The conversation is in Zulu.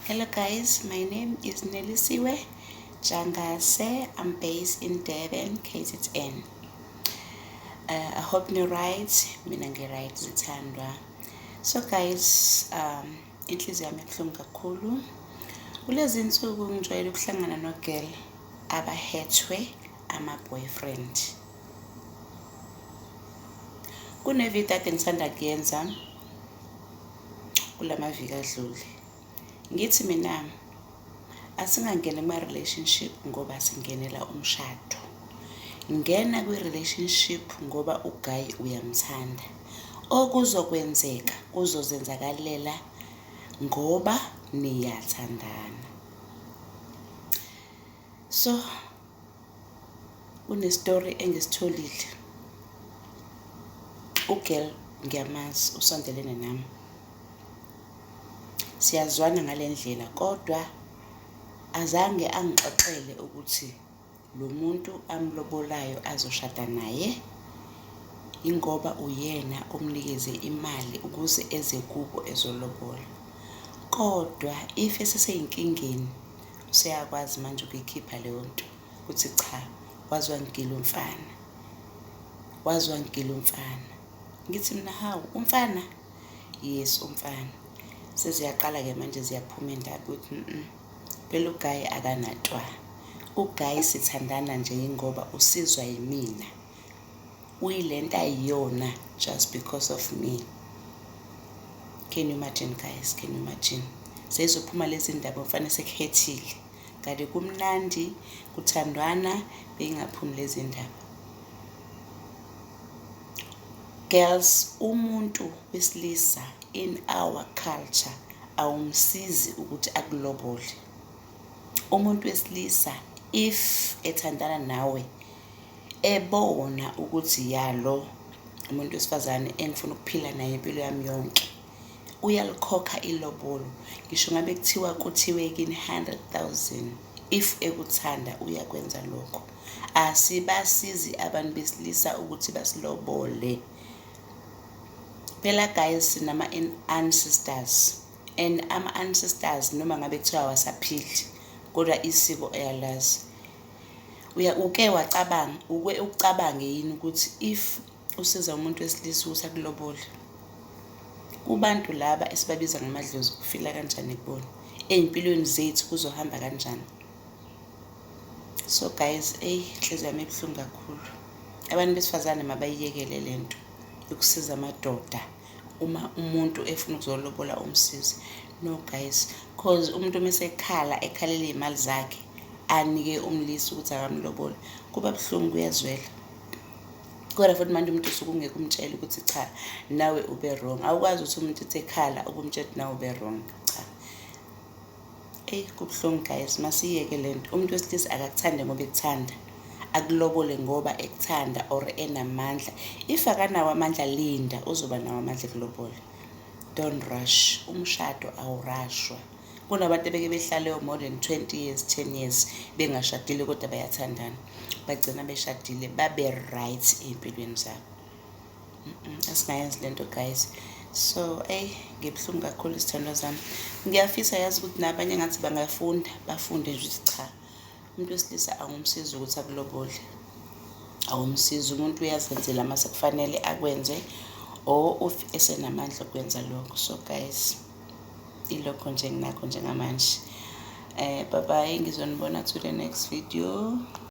Hello guys, my name is Nelisiwe Jangase. I'm based in Durban, KZN. I hope you're right. Mina ngi-right zithandwa. So guys, inhliziyo yami ibuhlungu kakhulu. Kulezi insuku ngijwayele ukuhlangana no-girl abahethwe ama-boyfriend. Kunevideo ade ngisanda kuyenza kulamaviki adlule. Ngithi mina asingangena kuma-relationship ngoba singenela umshado. Ngena kwi-relationship ngoba uguy uyamthanda. Okuzokwenzeka kuzozenzakalela ngoba niyathandana. So story engisitholile. Ugirl ngiyamazi usondelene nami. Siyazwana ngalendlela kodwa azange angixoxele ukuthi lo muntu amlobolayo azoshada naye ingoba uyena omnikeze imali ukuze eze kubo ezolobola. Kodwa if eseseyinkingeni useyakwazi manje ukuyikhipha leyo nto ukuthi cha, wazwa ngigila umfana. Wazwa ngigila umfana. Ngithi mina hawu umfana? Yes umfana. Seziyaqala-ke manje ziyaphuma indaba ukuthi phela uguy akanatwa. Uguy sithandana nje ngoba usizwa yimina. Uyilento ayiyona just because of me. Can you imagine guys? Can you imagine? Seyizophuma lezi ndaba mfana sekuhethile. Kanti kumnandi kuthandwana bengaphumi lezi ndaba. Girls, umuntu wesilisa in our culture awumsizi ukuthi akulobole. Umuntu wesilisa if ethandana nawe ebona ukuthi yalo umuntu wesifazane engifuna ukuphila naye impilo yami yonke uyalikhokha ilobolo. Ngisho ngabe kuthiwe kini 100,000 if ekuthanda uyakwenza lokho. Asibasizi abantu besilisa ukuthi basilobole. Phela guys sinama ancestors and ama-ancestors noma ngabe kuthiwa awasaphili kodwa isiko eyalazi. Uke ucabange yini ukuthi if usiza umuntu wesilisa ukuthi akulobole, kubantu laba esibabiza ngamadlozi kufila kanjani kubona? Ey'mpilweni zethu kuzohamba kanjani? So guys, inhliziyo yami ibuhlungu kakhulu. Abantu besifazane mabayiyekele lento yokusiza amadoda uma umuntu efuna ukuzolobola umsizi. No guys, cause umuntu mesekhala ekhalela izimali zakhe anike umlisi ukuthi akamlobole kuba buhlungu kuyazwela. Kodwa futhi manje umuntu usuke ungeke umtshela ukuthi cha nawe ube wrong. Awukwazi ukuthi umuntu esekhala ukumtshela nawe ube wrong. Cha. Kubuhlungu guys, masiyeke lento. Umuntu wesilisa akakuthande ngoba ekuthanda. Akulobole ngoba ekuthanda or enamandla. If akanawo amandla linda uzoba nawo amandla kulobole. Don't rush. Umshado awurashwa. Kunabantu beke behlale more than 20 years, 10 years bengashadile kodwa bayathandana. Bagcina beshadile babe right empilweni zabo. Asingayenzi lento guys. So ngibuhlungu kakhulu isithandwa zami. Ngiyafisa yazi ukuthi nabanye ngathi bangafunda, bafunde nje ukuthi cha. Umuntu wesilisa angumsizi ukuthi akulobole. Awumsizi umuntu uyazenzela mase kufanele akwenze or esenamandla okwenza lokho. So guys, ilokho nje nginakho njengamanje. Bye bye, ngizonibona to the next video.